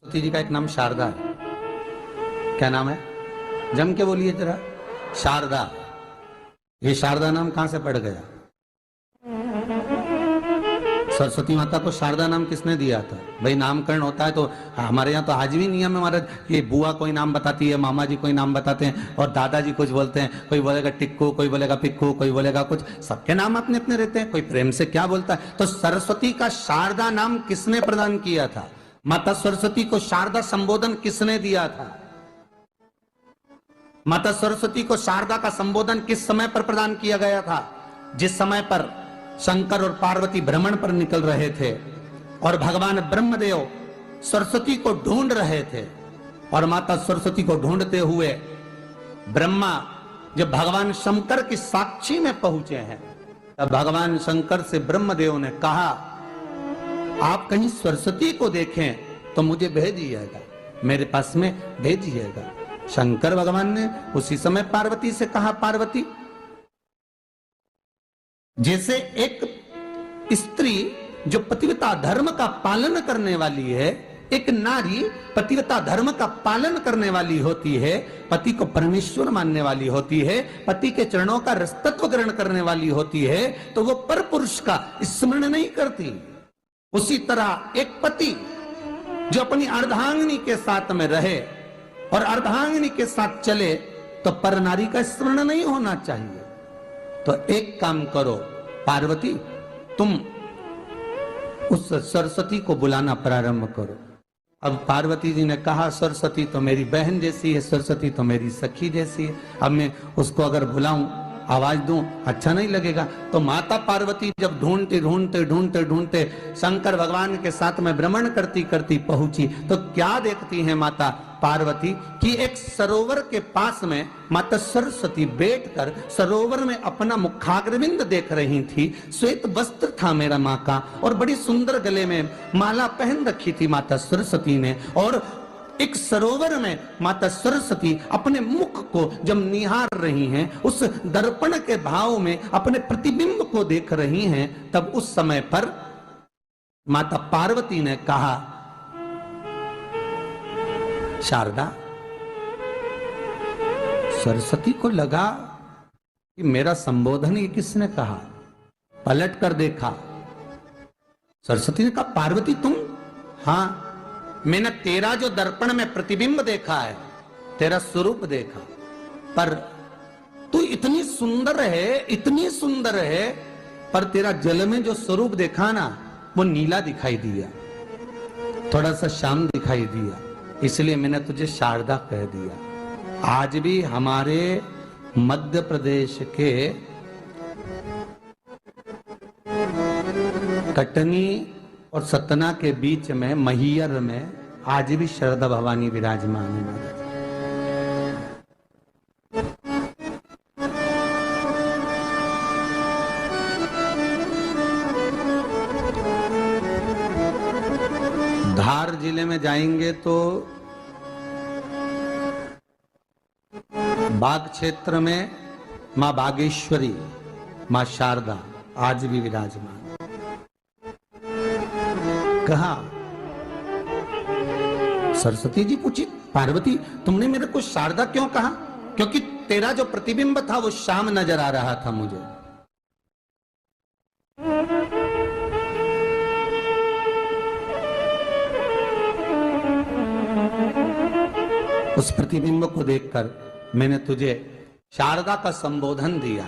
सरस्वती जी का एक नाम शारदा है। क्या नाम है? जम के बोलिए जरा। शारदा। ये शारदा नाम कहां से पड़ गया? सरस्वती माता को शारदा नाम किसने दिया था? भाई नामकरण होता है तो हमारे यहाँ तो आज भी नियम है हमारा, ये बुआ कोई नाम बताती है, मामा जी कोई नाम बताते हैं और दादाजी कुछ बोलते हैं, कोई बोलेगा टिक्कू, कोई बोलेगा पिक्कू, कोई बोलेगा कुछ, सबके नाम अपने अपने रहते हैं, कोई प्रेम से क्या बोलता है। तो सरस्वती का शारदा नाम किसने प्रदान किया था? माता सरस्वती को शारदा संबोधन किसने दिया था? माता सरस्वती को शारदा का संबोधन किस समय पर प्रदान किया गया था? जिस समय पर शंकर और पार्वती भ्रमण पर निकल रहे थे और भगवान ब्रह्मदेव सरस्वती को ढूंढ रहे थे, और माता सरस्वती को ढूंढते हुए ब्रह्मा जब भगवान शंकर की साक्षी में पहुंचे हैं, तब भगवान शंकर से ब्रह्मदेव ने कहा, आप कहीं सरस्वती को देखें तो मुझे भेजिएगा, मेरे पास में भेजिएगा। शंकर भगवान ने उसी समय पार्वती से कहा, पार्वती, जैसे एक स्त्री जो पतिव्रता धर्म का पालन करने वाली है, एक नारी पतिव्रता धर्म का पालन करने वाली होती है, पति को परमेश्वर मानने वाली होती है, पति के चरणों का रसतत्व ग्रहण करने वाली होती है, तो वो पर पुरुष का स्मरण नहीं करती। उसी तरह एक पति जो अपनी अर्धांगिनी के साथ में रहे और अर्धांगिनी के साथ चले, तो पर नारी का स्मरण नहीं होना चाहिए। तो एक काम करो पार्वती, तुम उस सरस्वती को बुलाना प्रारंभ करो। अब पार्वती जी ने कहा, सरस्वती तो मेरी बहन जैसी है, सरस्वती तो मेरी सखी जैसी है, अब मैं उसको अगर बुलाऊं, आवाज दूं, अच्छा नहीं लगेगा। तो माता पार्वती जब ढूंढते ढूंढते ढूंढते ढूंढते शंकर भगवान के साथ में भ्रमण करती करती पहुंची, तो क्या देखती है माता पार्वती कि एक सरोवर के पास में माता सरस्वती बैठकर सरोवर में अपना मुखाग्रविंद देख रही थी। श्वेत वस्त्र था मेरा माँ का, और बड़ी सुंदर गले में माला पहन रखी थी माता सरस्वती ने, और एक सरोवर में माता सरस्वती अपने मुख को जब निहार रही हैं, उस दर्पण के भाव में अपने प्रतिबिंब को देख रही हैं, तब उस समय पर माता पार्वती ने कहा, शारदा, सरस्वती को लगा कि मेरा संबोधन ये किसने कहा। पलट कर देखा, सरस्वती ने कहा, पार्वती तुम? हाँ, मैंने तेरा जो दर्पण में प्रतिबिंब देखा है, तेरा स्वरूप देखा, पर तू इतनी सुंदर है, इतनी सुंदर है, पर तेरा जल में जो स्वरूप देखा ना, वो नीला दिखाई दिया, थोड़ा सा श्याम दिखाई दिया, इसलिए मैंने तुझे शारदा कह दिया। आज भी हमारे मध्य प्रदेश के कटनी और सतना के बीच में महियर में आज भी शारदा भवानी विराजमान है। धार जिले में जाएंगे तो बाग क्षेत्र में मां बागेश्वरी, मां शारदा आज भी विराजमान। कहा, सरस्वती जी पूछी, पार्वती तुमने मेरे को शारदा क्यों कहा? क्योंकि तेरा जो प्रतिबिंब था वो श्याम नजर आ रहा था मुझे। उस प्रतिबिंब को देखकर मैंने तुझे शारदा का संबोधन दिया।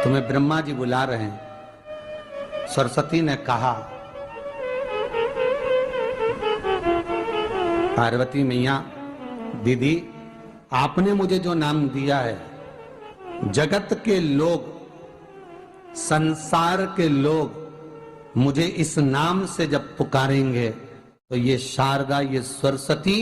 तुम्हें ब्रह्मा जी बुला रहे हैं। सरस्वती ने कहा, पार्वती मैया, दीदी, आपने मुझे जो नाम दिया है, जगत के लोग, संसार के लोग मुझे इस नाम से जब पुकारेंगे, तो ये शारदा, ये सरस्वती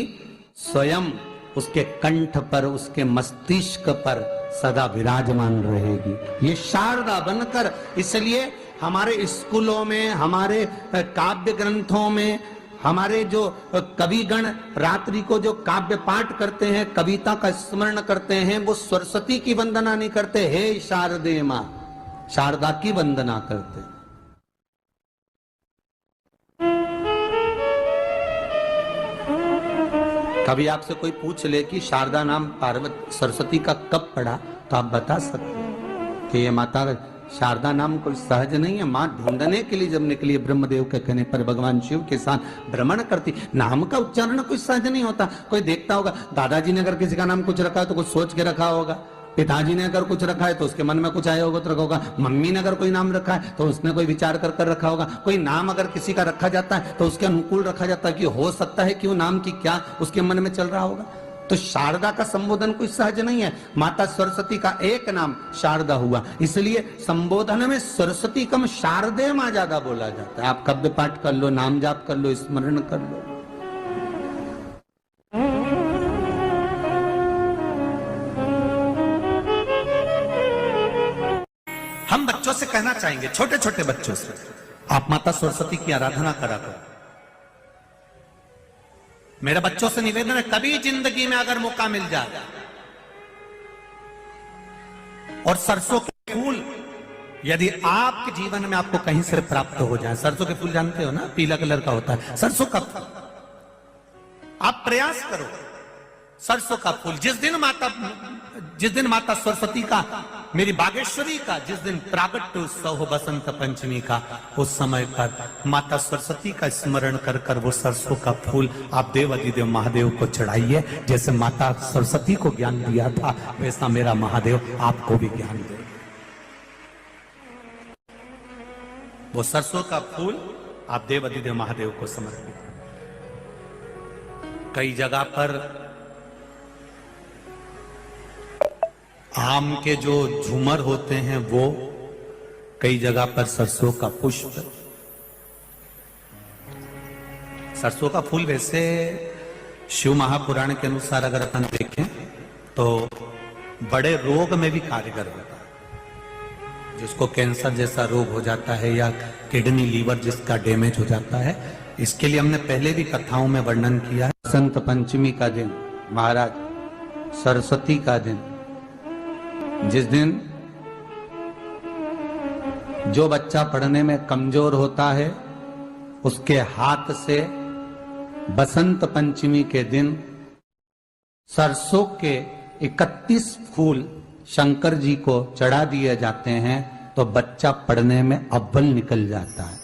स्वयं उसके कंठ पर, उसके मस्तिष्क पर सदा विराजमान रहेगी, ये शारदा बनकर। इसलिए हमारे स्कूलों में, हमारे काव्य ग्रंथों में, हमारे जो कविगण रात्रि को जो काव्य पाठ करते हैं, कविता का स्मरण करते हैं, वो सरस्वती की वंदना नहीं करते, हे शारदे मां, शारदा की वंदना करते। कभी आपसे कोई पूछ ले कि शारदा नाम पार्वती सरस्वती का कब पड़ा, तो आप बता सकते हैं कि ये माता शारदा नाम कोई सहज नहीं है। माँ ढूंढने के लिए जब निकली ब्रह्मदेव के कहने पर भगवान शिव के साथ भ्रमण करती, नाम का उच्चारण कोई सहज नहीं होता। कोई देखता होगा, दादाजी ने अगर किसी का नाम कुछ रखा है तो कुछ सोच के रखा होगा, पिताजी ने अगर कुछ रखा है तो उसके मन में कुछ आया होगा तो रखा होगा, मम्मी ने अगर कोई नाम रखा है तो उसने कोई विचार कर कर रखा होगा। कोई नाम अगर किसी का रखा जाता है तो उसके अनुकूल रखा जाता है कि हो सकता है कि वो नाम की क्या उसके मन में चल रहा होगा। तो शारदा का संबोधन कोई सहज नहीं है। माता सरस्वती का एक नाम शारदा हुआ, इसलिए संबोधन में सरस्वती कम शारदे मां ज्यादा बोला जाता है। आप काव्य पाठ कर लो, नाम जाप कर लो, स्मरण कर लो। हम बच्चों से कहना चाहेंगे, छोटे छोटे बच्चों से, आप माता सरस्वती की आराधना करा करो। मेरे बच्चों से निवेदन है, कभी जिंदगी में अगर मौका मिल जाए और सरसों के फूल यदि आपके जीवन में आपको कहीं से प्राप्त हो जाए, सरसों के फूल जानते हो ना, पीला कलर का होता है सरसों का फूल, आप प्रयास करो सरसों का फूल। जिस दिन माता सरस्वती का, मेरी बागेश्वरी का जिस दिन प्रागट्य उत्सव हो बसंत पंचमी का, उस समय पर माता सरस्वती का स्मरण कर कर वो सरसों का फूल आप देव अधिदेव महादेव को चढ़ाइए। जैसे माता सरस्वती को ज्ञान दिया था, वैसा मेरा महादेव आपको भी ज्ञान दे। वो सरसों का फूल आप देव अधिदेव महादेव को समर्पित। कई जगह पर आम के जो झूमर होते हैं वो, कई जगह पर सरसों का पुष्प, सरसों का फूल वैसे शिव महापुराण के अनुसार अगर अपन देखें तो बड़े रोग में भी कारगर होता है। जिसको कैंसर जैसा रोग हो जाता है या किडनी लीवर जिसका डैमेज हो जाता है, इसके लिए हमने पहले भी कथाओं में वर्णन किया है। बसंत पंचमी का दिन, महाराज सरस्वती का दिन, जिस दिन जो बच्चा पढ़ने में कमजोर होता है उसके हाथ से बसंत पंचमी के दिन सरसों के 31 फूल शंकर जी को चढ़ा दिए जाते हैं तो बच्चा पढ़ने में अव्वल निकल जाता है।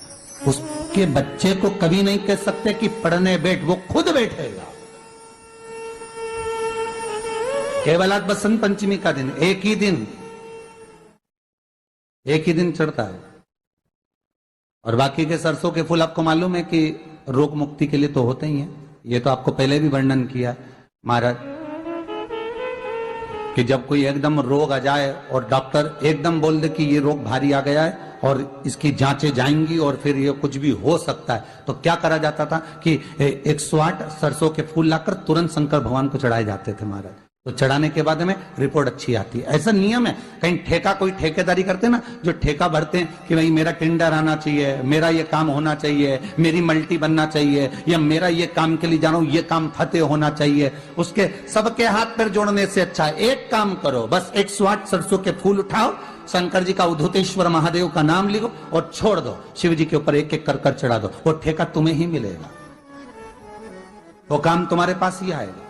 उसके बच्चे को कभी नहीं कह सकते कि पढ़ने बैठ, वो खुद बैठेगा। केवल आज बसंत पंचमी का दिन, एक ही दिन चढ़ता है। और बाकी के सरसों के फूल आपको मालूम है कि रोग मुक्ति के लिए तो होते ही हैं। ये तो आपको पहले भी वर्णन किया महाराज कि जब कोई एकदम रोग आ जाए और डॉक्टर एकदम बोल दे कि ये रोग भारी आ गया है और इसकी जांचें जाएंगी और फिर ये कुछ भी हो सकता है, तो क्या करा जाता था कि 108 सरसों के फूल लाकर तुरंत शंकर भगवान को चढ़ाए जाते थे महाराज। तो चढ़ाने के बाद में रिपोर्ट अच्छी आती है। ऐसा नियम है। कहीं ठेका, कोई ठेकेदारी करते हैं ना, जो ठेका भरते हैं कि भाई मेरा टेंडर आना चाहिए, मेरा ये काम होना चाहिए, मेरी मल्टी बनना चाहिए, या मेरा ये काम के लिए जा रहा हूं, ये काम फतेह होना चाहिए, उसके सबके हाथ पैर जोड़ने से अच्छा है एक काम करो, बस 108 सरसों के फूल उठाओ, शंकर जी का उद्धतेश्वर महादेव का नाम लिखो और छोड़ दो, शिव जी के ऊपर एक एक कर चढ़ा दो, वो ठेका तुम्हें ही मिलेगा, वो काम तुम्हारे पास ही आएगा।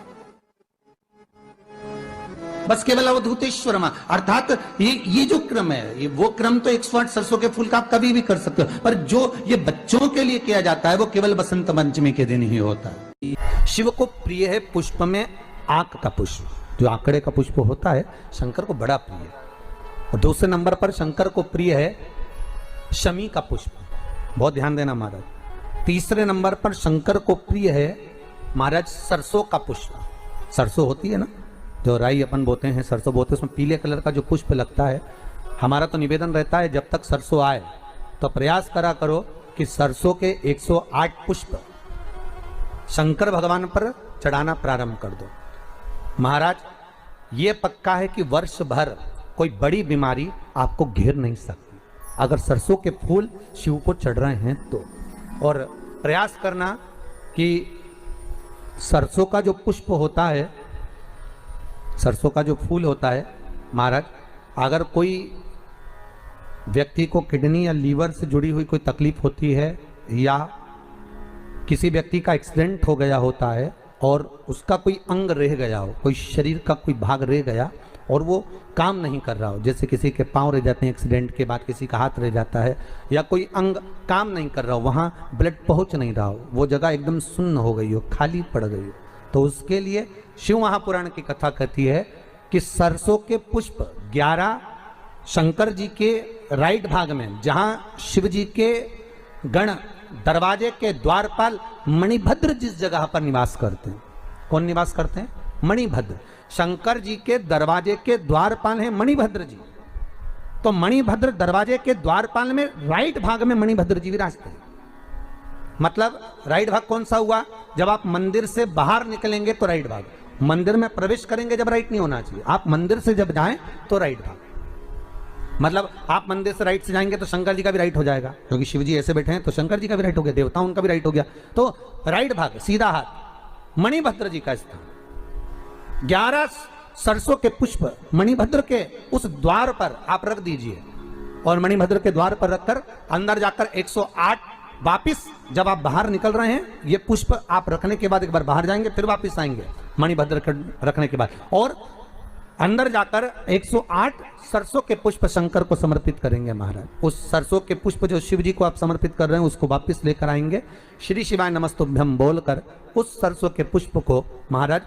बस केवल अवधूतेश्वर मां, अर्थात ये जो क्रम है, ये वो क्रम तो 108 सरसों के फूल का आप कभी भी कर सकते हो, पर जो ये बच्चों के लिए किया जाता है वो केवल बसंत पंचमी के दिन ही होता है। शिव को प्रिय है पुष्प में आंक का पुष्प, जो आंकड़े का पुष्प होता है शंकर को बड़ा प्रिय है। और दूसरे नंबर पर शंकर को प्रिय है शमी का पुष्प, बहुत ध्यान देना महाराज। तीसरे नंबर पर शंकर को प्रिय है महाराज सरसों का पुष्प। सरसों होती है ना, जो राई अपन बोते हैं, सरसों बोते हैं, उसमें पीले कलर का जो पुष्प लगता है। हमारा तो निवेदन रहता है जब तक सरसों आए तो प्रयास करा करो कि सरसों के 108 पुष्प शंकर भगवान पर चढ़ाना प्रारंभ कर दो। महाराज ये पक्का है कि वर्ष भर कोई बड़ी बीमारी आपको घेर नहीं सकती अगर सरसों के फूल शिव को चढ़ रहे हैं तो। और प्रयास करना कि सरसों का जो पुष्प होता है, सरसों का जो फूल होता है महाराज, अगर कोई व्यक्ति को किडनी या लीवर से जुड़ी हुई कोई तकलीफ होती है या किसी व्यक्ति का एक्सीडेंट हो गया होता है और उसका कोई अंग रह गया हो, कोई शरीर का कोई भाग रह गया और वो काम नहीं कर रहा हो, जैसे किसी के पांव रह जाते हैं एक्सीडेंट के बाद, किसी का हाथ रह जाता है, या कोई अंग काम नहीं कर रहा हो, वहाँ ब्लड पहुँच नहीं रहा हो, वो जगह एकदम सुन्न हो गई हो, खाली पड़ गई हो, तो उसके लिए शिव महापुराण की कथा कहती है कि सरसों के पुष्प 11 शंकर जी के राइट भाग में, जहाँ शिव जी के गण दरवाजे के द्वारपाल मणिभद्र जिस जगह पर निवास करते हैं, कौन निवास करते हैं? मणिभद्र। शंकर जी के दरवाजे के द्वारपाल हैं मणिभद्र जी, तो मणिभद्र दरवाजे के द्वारपाल में राइट भाग में मणिभद्र जी विराजते हैं। मतलब राइट भाग कौन सा हुआ? जब आप मंदिर से बाहर निकलेंगे तो राइट भाग, मंदिर में प्रवेश करेंगे जब राइट नहीं होना चाहिए, आप मंदिर से जब जाएं तो राइट भाग। मतलब आप मंदिर से राइट से जाएंगे तो शंकर जी का भी राइट हो जाएगा, क्योंकि शिव जी ऐसे बैठे हैं तो शंकर जी का भी राइट हो गया, देवता उनका भी राइट हो गया, तो राइट भाग सीधा हाथ मणिभद्र जी का स्थान। 11 सरसों के पुष्प मणिभद्र के उस द्वार पर आप रख दीजिए, और मणिभद्र के द्वार पर रखकर अंदर जाकर 108 वापिस जब आप बाहर निकल रहे हैं, ये पुष्प आप रखने के बाद एक बार बाहर जाएंगे, फिर वापिस आएंगे मणिभद्र रखने के बाद, और अंदर जाकर 108 सरसों के पुष्प शंकर को समर्पित करेंगे महाराज। उस सरसों के पुष्प जो शिव जी को आप समर्पित कर रहे हैं उसको वापस लेकर आएंगे, श्री शिवाय नमस्तुभ्यम बोलकर उस सरसों के पुष्प को महाराज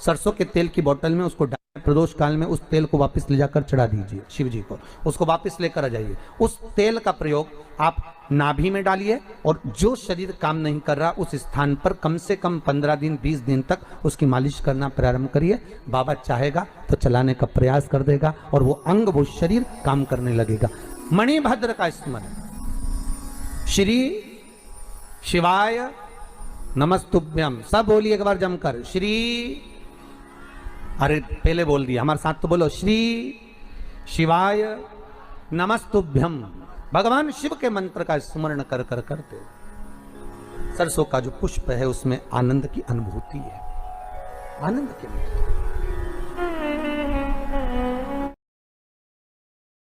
सरसों के तेल की बोतल में उसको प्रदोष काल में उस तेल को वापस ले जाकर चढ़ा दीजिए शिव जी को, उसको वापस लेकर आ जाइए। उस तेल का प्रयोग आप नाभि में डालिए, और जो शरीर काम नहीं कर रहा उस स्थान पर कम से कम 15 दिन 20 दिन तक उसकी मालिश करना प्रारंभ करिए। बाबा चाहेगा तो चलाने का प्रयास कर देगा और वो अंग वो शरीर काम करने लगेगा। मणिभद्र का स्मरण, श्री शिवाय नमस्तुभ्यम, सब बोलिए एक बार जमकर, श्री, अरे पहले बोल दिया, हमारे साथ तो बोलो, श्री शिवाय नमस्तुभ्यम। भगवान शिव के मंत्र का स्मरण कर कर करते सरसों का जो पुष्प है उसमें आनंद की अनुभूति है, आनंद के लिए